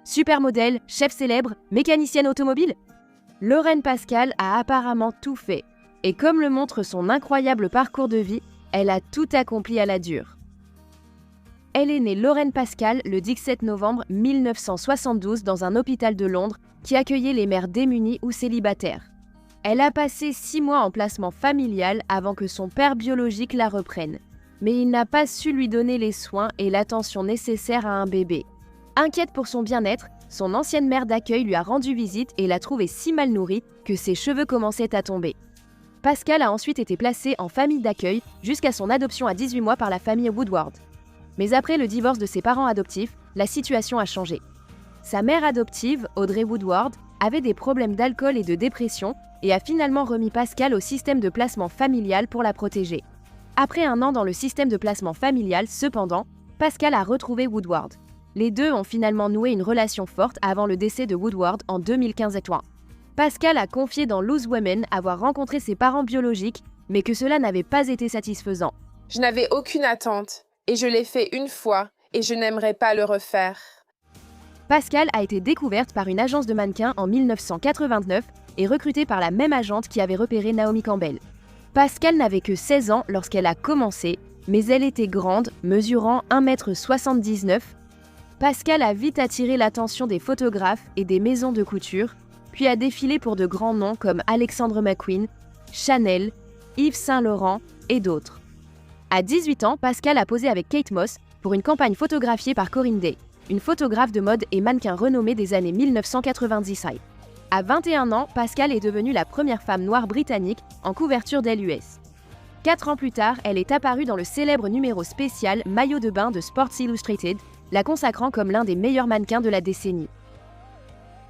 Supermodèle, chef célèbre, mécanicienne automobile? Lorraine Pascal a apparemment tout fait. Et comme le montre son incroyable parcours de vie, elle a tout accompli à la dure. Elle est née Lorraine Pascal le 17 novembre 1972 dans un hôpital de Londres qui accueillait les mères démunies ou célibataires. Elle a passé 6 mois en placement familial avant que son père biologique la reprenne. Mais il n'a pas su lui donner les soins et l'attention nécessaires à un bébé. Inquiète pour son bien-être, son ancienne mère d'accueil lui a rendu visite et l'a trouvée si mal nourrie que ses cheveux commençaient à tomber. Pascal a ensuite été placée en famille d'accueil jusqu'à son adoption à 18 mois par la famille Woodward. Mais après le divorce de ses parents adoptifs, la situation a changé. Sa mère adoptive, Audrey Woodward, avait des problèmes d'alcool et de dépression et a finalement remis Pascal au système de placement familial pour la protéger. Après 1 an dans le système de placement familial, cependant, Pascal a retrouvé Woodward. Les deux ont finalement noué une relation forte avant le décès de Woodward en 2015. Pascal a confié dans Loose Women avoir rencontré ses parents biologiques, mais que cela n'avait pas été satisfaisant. Je n'avais aucune attente, et je l'ai fait une fois, et je n'aimerais pas le refaire. Pascal a été découverte par une agence de mannequins en 1989 et recrutée par la même agente qui avait repéré Naomi Campbell. Pascal n'avait que 16 ans lorsqu'elle a commencé, mais elle était grande, mesurant 1,79 m. Pascal a vite attiré l'attention des photographes et des maisons de couture, puis a défilé pour de grands noms comme Alexander McQueen, Chanel, Yves Saint Laurent et d'autres. À 18 ans, Pascal a posé avec Kate Moss pour une campagne photographiée par Corinne Day, une photographe de mode et mannequin renommée des années 1990. À 21 ans, Pascal est devenue la première femme noire britannique en couverture d'Elle US. 4 ans plus tard, elle est apparue dans le célèbre numéro spécial Maillot de bain de Sports Illustrated, la consacrant comme l'un des meilleurs mannequins de la décennie.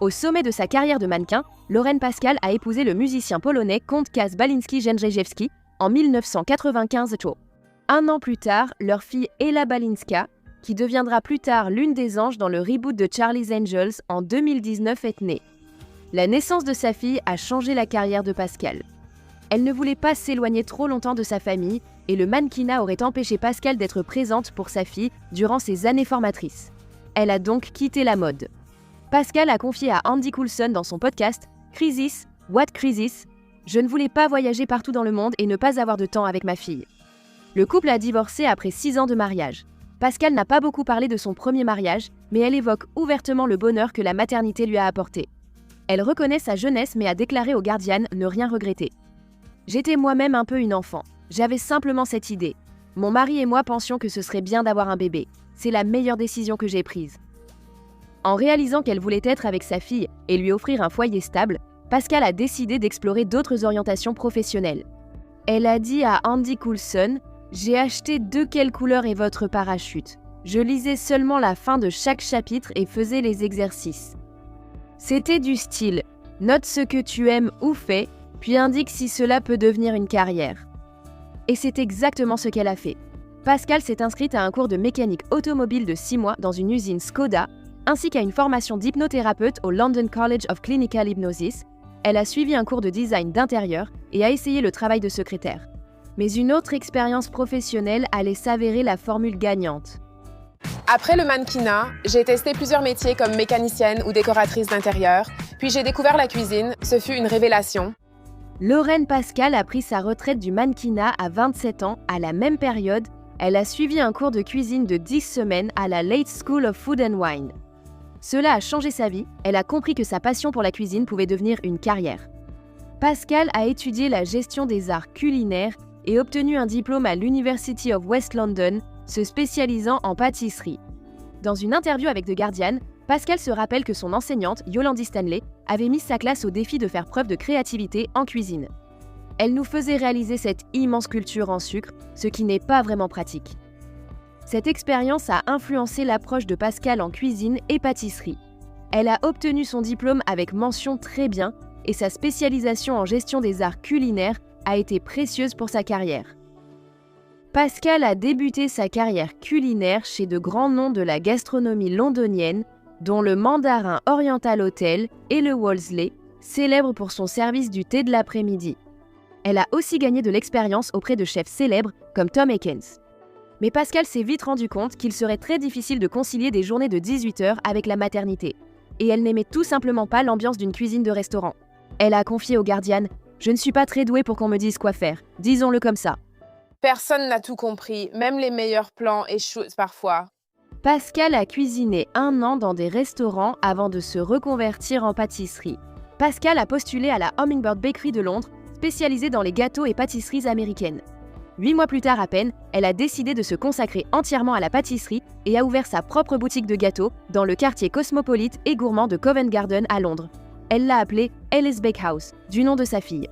Au sommet de sa carrière de mannequin, Lorraine Pascal a épousé le musicien polonais Kądziak Balinski-Jędrzejewski en 1995. 1 an plus tard, leur fille Ela Balinska, qui deviendra plus tard l'une des anges dans le reboot de Charlie's Angels en 2019, est née. La naissance de sa fille a changé la carrière de Pascal. Elle ne voulait pas s'éloigner trop longtemps de sa famille et le mannequinat aurait empêché Pascal d'être présente pour sa fille durant ses années formatrices. Elle a donc quitté la mode. Pascal a confié à Andy Coulson dans son podcast « Crisis, What Crisis ?» « Je ne voulais pas voyager partout dans le monde et ne pas avoir de temps avec ma fille. » Le couple a divorcé après 6 ans de mariage. Pascal n'a pas beaucoup parlé de son premier mariage, mais elle évoque ouvertement le bonheur que la maternité lui a apporté. Elle reconnaît sa jeunesse mais a déclaré au Guardian ne rien regretter. « J'étais moi-même un peu une enfant. J'avais simplement cette idée. Mon mari et moi pensions que ce serait bien d'avoir un bébé. C'est la meilleure décision que j'ai prise. » En réalisant qu'elle voulait être avec sa fille et lui offrir un foyer stable, Pascal a décidé d'explorer d'autres orientations professionnelles. Elle a dit à Andy Coulson « J'ai acheté de quelle couleur est votre parachute. Je lisais seulement la fin de chaque chapitre et faisais les exercices. C'était du style « Note ce que tu aimes ou fais, puis indique si cela peut devenir une carrière. » Et c'est exactement ce qu'elle a fait. Pascal s'est inscrite à un cours de mécanique automobile de 6 mois dans une usine Skoda, ainsi qu'à une formation d'hypnothérapeute au London College of Clinical Hypnosis. Elle a suivi un cours de design d'intérieur et a essayé le travail de secrétaire. Mais une autre expérience professionnelle allait s'avérer la formule gagnante. Après le mannequinat, j'ai testé plusieurs métiers comme mécanicienne ou décoratrice d'intérieur, puis j'ai découvert la cuisine, ce fut une révélation. Lorraine Pascal a pris sa retraite du mannequinat à 27 ans. À la même période, elle a suivi un cours de cuisine de 10 semaines à la Late School of Food and Wine. Cela a changé sa vie, elle a compris que sa passion pour la cuisine pouvait devenir une carrière. Pascal a étudié la gestion des arts culinaires et obtenu un diplôme à l'University of West London, se spécialisant en pâtisserie. Dans une interview avec The Guardian, Pascal se rappelle que son enseignante, Yolandi Stanley, avait mis sa classe au défi de faire preuve de créativité en cuisine. Elle nous faisait réaliser cette immense culture en sucre, ce qui n'est pas vraiment pratique. Cette expérience a influencé l'approche de Pascal en cuisine et pâtisserie. Elle a obtenu son diplôme avec mention très bien et sa spécialisation en gestion des arts culinaires a été précieuse pour sa carrière. Pascal a débuté sa carrière culinaire chez de grands noms de la gastronomie londonienne, dont le Mandarin Oriental Hotel et le Wolseley, célèbre pour son service du thé de l'après-midi. Elle a aussi gagné de l'expérience auprès de chefs célèbres comme Tom Ekins. Mais Pascal s'est vite rendu compte qu'il serait très difficile de concilier des journées de 18 heures avec la maternité. Et elle n'aimait tout simplement pas l'ambiance d'une cuisine de restaurant. Elle a confié au Guardian « Je ne suis pas très douée pour qu'on me dise quoi faire, disons-le comme ça ». Personne n'a tout compris, même les meilleurs plans échouent parfois. Pascal a cuisiné 1 an dans des restaurants avant de se reconvertir en pâtisserie. Pascal a postulé à la Hummingbird Bakery de Londres, spécialisée dans les gâteaux et pâtisseries américaines. 8 mois plus tard à peine, elle a décidé de se consacrer entièrement à la pâtisserie et a ouvert sa propre boutique de gâteaux dans le quartier cosmopolite et gourmand de Covent Garden à Londres. Elle l'a appelée Ellie's Bakehouse, du nom de sa fille.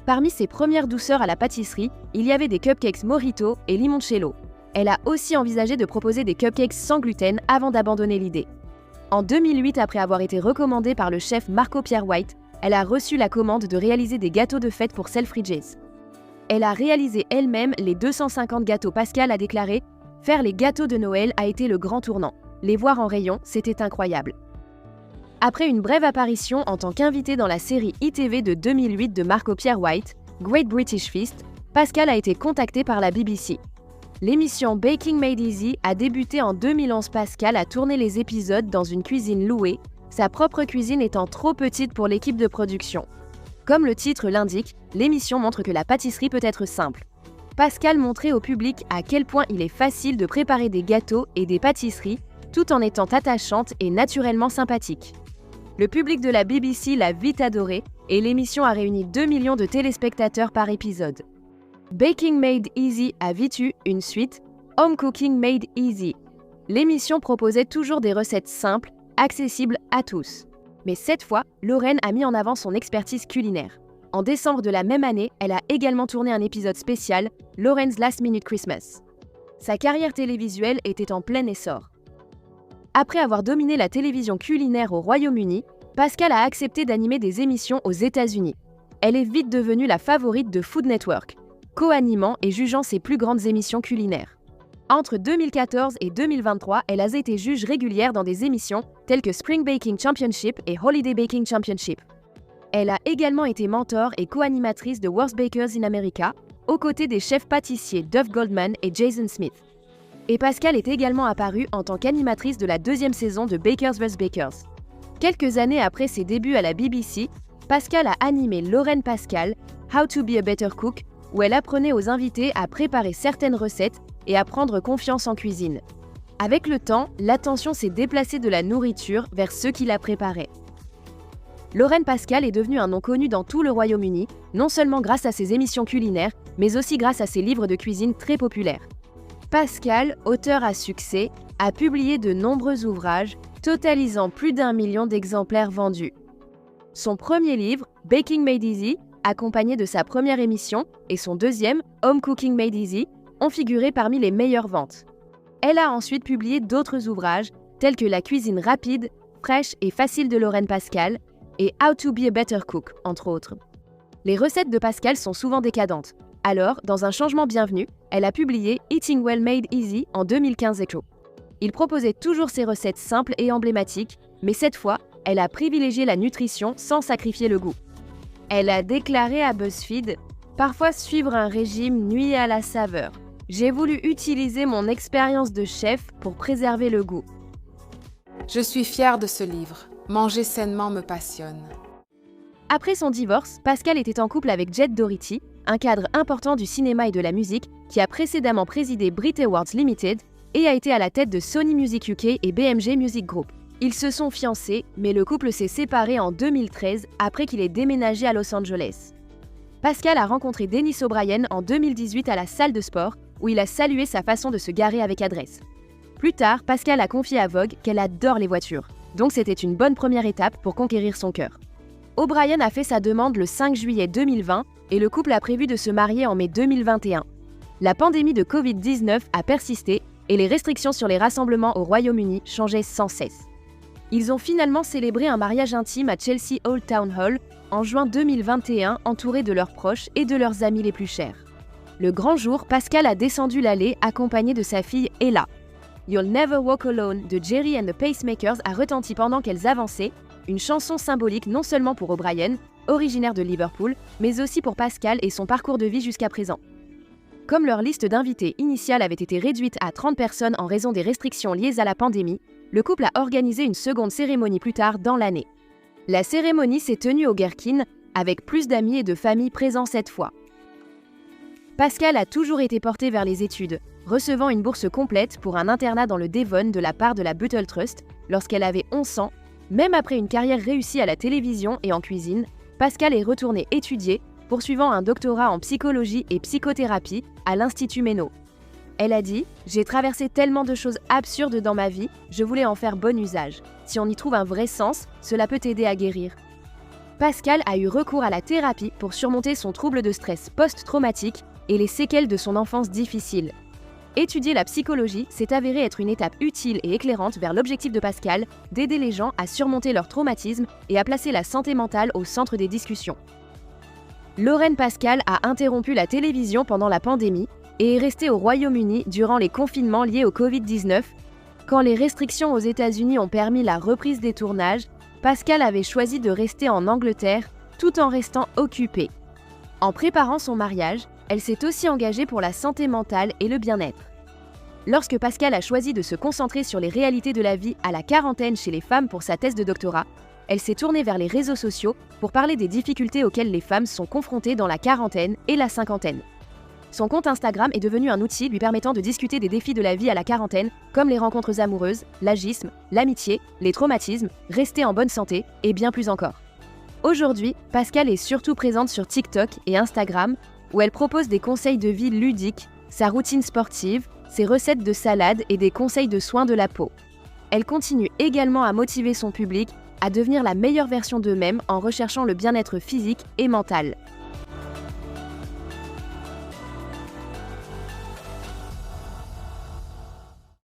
Parmi ses premières douceurs à la pâtisserie, il y avait des cupcakes Mojito et limoncello. Elle a aussi envisagé de proposer des cupcakes sans gluten avant d'abandonner l'idée. En 2008, après avoir été recommandée par le chef Marco Pierre White, elle a reçu la commande de réaliser des gâteaux de fête pour Selfridges. Elle a réalisé elle-même les 250 gâteaux. Pascal a déclaré « Faire les gâteaux de Noël a été le grand tournant. Les voir en rayon, c'était incroyable. » Après une brève apparition en tant qu'invitée dans la série ITV de 2008 de Marco Pierre White, Great British Feast, Pascal a été contactée par la BBC. L'émission Baking Made Easy a débuté en 2011. Pascal a tourné les épisodes dans une cuisine louée, sa propre cuisine étant trop petite pour l'équipe de production. Comme le titre l'indique, l'émission montre que la pâtisserie peut être simple. Pascal montrait au public à quel point il est facile de préparer des gâteaux et des pâtisseries, tout en étant attachante et naturellement sympathique. Le public de la BBC l'a vite adoré et l'émission a réuni 2 millions de téléspectateurs par épisode. Baking Made Easy a vite eu une suite, Home Cooking Made Easy. L'émission proposait toujours des recettes simples, accessibles à tous. Mais cette fois, Lorraine a mis en avant son expertise culinaire. En décembre de la même année, elle a également tourné un épisode spécial, Lorraine's Last Minute Christmas. Sa carrière télévisuelle était en plein essor. Après avoir dominé la télévision culinaire au Royaume-Uni, Pascal a accepté d'animer des émissions aux États-Unis. Elle est vite devenue la favorite de Food Network, co-animant et jugeant ses plus grandes émissions culinaires. Entre 2014 et 2023, elle a été juge régulière dans des émissions telles que Spring Baking Championship et Holiday Baking Championship. Elle a également été mentor et co-animatrice de Worst Bakers in America, aux côtés des chefs pâtissiers Duff Goldman et Jason Smith. Et Pascal est également apparue en tant qu'animatrice de la 2e saison de Bakers vs Bakers. Quelques années après ses débuts à la BBC, Pascal a animé Lorraine Pascal, How to be a Better Cook, où elle apprenait aux invités à préparer certaines recettes et à prendre confiance en cuisine. Avec le temps, l'attention s'est déplacée de la nourriture vers ceux qui la préparaient. Lorraine Pascal est devenue un nom connu dans tout le Royaume-Uni, non seulement grâce à ses émissions culinaires, mais aussi grâce à ses livres de cuisine très populaires. Pascal, auteur à succès, a publié de nombreux ouvrages, totalisant plus d'1 million d'exemplaires vendus. Son premier livre, Baking Made Easy, accompagné de sa première émission, et son deuxième, Home Cooking Made Easy, ont figuré parmi les meilleures ventes. Elle a ensuite publié d'autres ouvrages, tels que La cuisine rapide, fraîche et facile de Lorraine Pascal, et How to be a Better Cook, entre autres. Les recettes de Pascal sont souvent décadentes. Alors, dans un changement bienvenu, elle a publié Eating Well Made Easy en 2015 . Il proposait toujours ses recettes simples et emblématiques, mais cette fois, elle a privilégié la nutrition sans sacrifier le goût. Elle a déclaré à BuzzFeed « Parfois suivre un régime nuit à la saveur. J'ai voulu utiliser mon expérience de chef pour préserver le goût. » Je suis fière de ce livre. Manger sainement me passionne. Après son divorce, Pascal était en couple avec Jed Doherty, un cadre important du cinéma et de la musique qui a précédemment présidé Brit Awards Limited et a été à la tête de Sony Music UK et BMG Music Group. Ils se sont fiancés, mais le couple s'est séparé en 2013 après qu'il ait déménagé à Los Angeles. Pascal a rencontré Dennis O'Brien en 2018 à la salle de sport, où il a salué sa façon de se garer avec adresse. Plus tard, Pascal a confié à Vogue qu'elle adore les voitures, donc c'était une bonne première étape pour conquérir son cœur. O'Brien a fait sa demande le 5 juillet 2020 et le couple a prévu de se marier en mai 2021. La pandémie de Covid-19 a persisté et les restrictions sur les rassemblements au Royaume-Uni changeaient sans cesse. Ils ont finalement célébré un mariage intime à Chelsea Old Town Hall en juin 2021, entourés de leurs proches et de leurs amis les plus chers. Le grand jour, Pascal a descendu l'allée accompagné de sa fille Ella. You'll Never Walk Alone de Jerry and the Pacemakers a retenti pendant qu'elles avançaient, une chanson symbolique non seulement pour O'Brien, originaire de Liverpool, mais aussi pour Pascal et son parcours de vie jusqu'à présent. Comme leur liste d'invités initiale avait été réduite à 30 personnes en raison des restrictions liées à la pandémie, le couple a organisé une seconde cérémonie plus tard dans l'année. La cérémonie s'est tenue au Gherkin, avec plus d'amis et de familles présents cette fois. Pascal a toujours été porté vers les études, recevant une bourse complète pour un internat dans le Devon de la part de la Buttle Trust lorsqu'elle avait 11 ans. Même après une carrière réussie à la télévision et en cuisine, Pascal est retournée étudier, poursuivant un doctorat en psychologie et psychothérapie à l'Institut Méno. Elle a dit « J'ai traversé tellement de choses absurdes dans ma vie, je voulais en faire bon usage. Si on y trouve un vrai sens, cela peut t'aider à guérir. » Pascal a eu recours à la thérapie pour surmonter son trouble de stress post-traumatique et les séquelles de son enfance difficile. Étudier la psychologie s'est avéré être une étape utile et éclairante vers l'objectif de Pascal d'aider les gens à surmonter leur traumatisme et à placer la santé mentale au centre des discussions. Lorraine Pascal a interrompu la télévision pendant la pandémie et est restée au Royaume-Uni durant les confinements liés au Covid-19. Quand les restrictions aux États-Unis ont permis la reprise des tournages, Pascal avait choisi de rester en Angleterre tout en restant occupée. En préparant son mariage, elle s'est aussi engagée pour la santé mentale et le bien-être. Lorsque Pascal a choisi de se concentrer sur les réalités de la vie à la quarantaine chez les femmes pour sa thèse de doctorat, elle s'est tournée vers les réseaux sociaux pour parler des difficultés auxquelles les femmes sont confrontées dans la quarantaine et la cinquantaine. Son compte Instagram est devenu un outil lui permettant de discuter des défis de la vie à la quarantaine, comme les rencontres amoureuses, l'agisme, l'amitié, les traumatismes, rester en bonne santé et bien plus encore. Aujourd'hui, Pascal est surtout présente sur TikTok et Instagram, où elle propose des conseils de vie ludiques, sa routine sportive, ses recettes de salade et des conseils de soins de la peau. Elle continue également à motiver son public à devenir la meilleure version d'eux-mêmes en recherchant le bien-être physique et mental.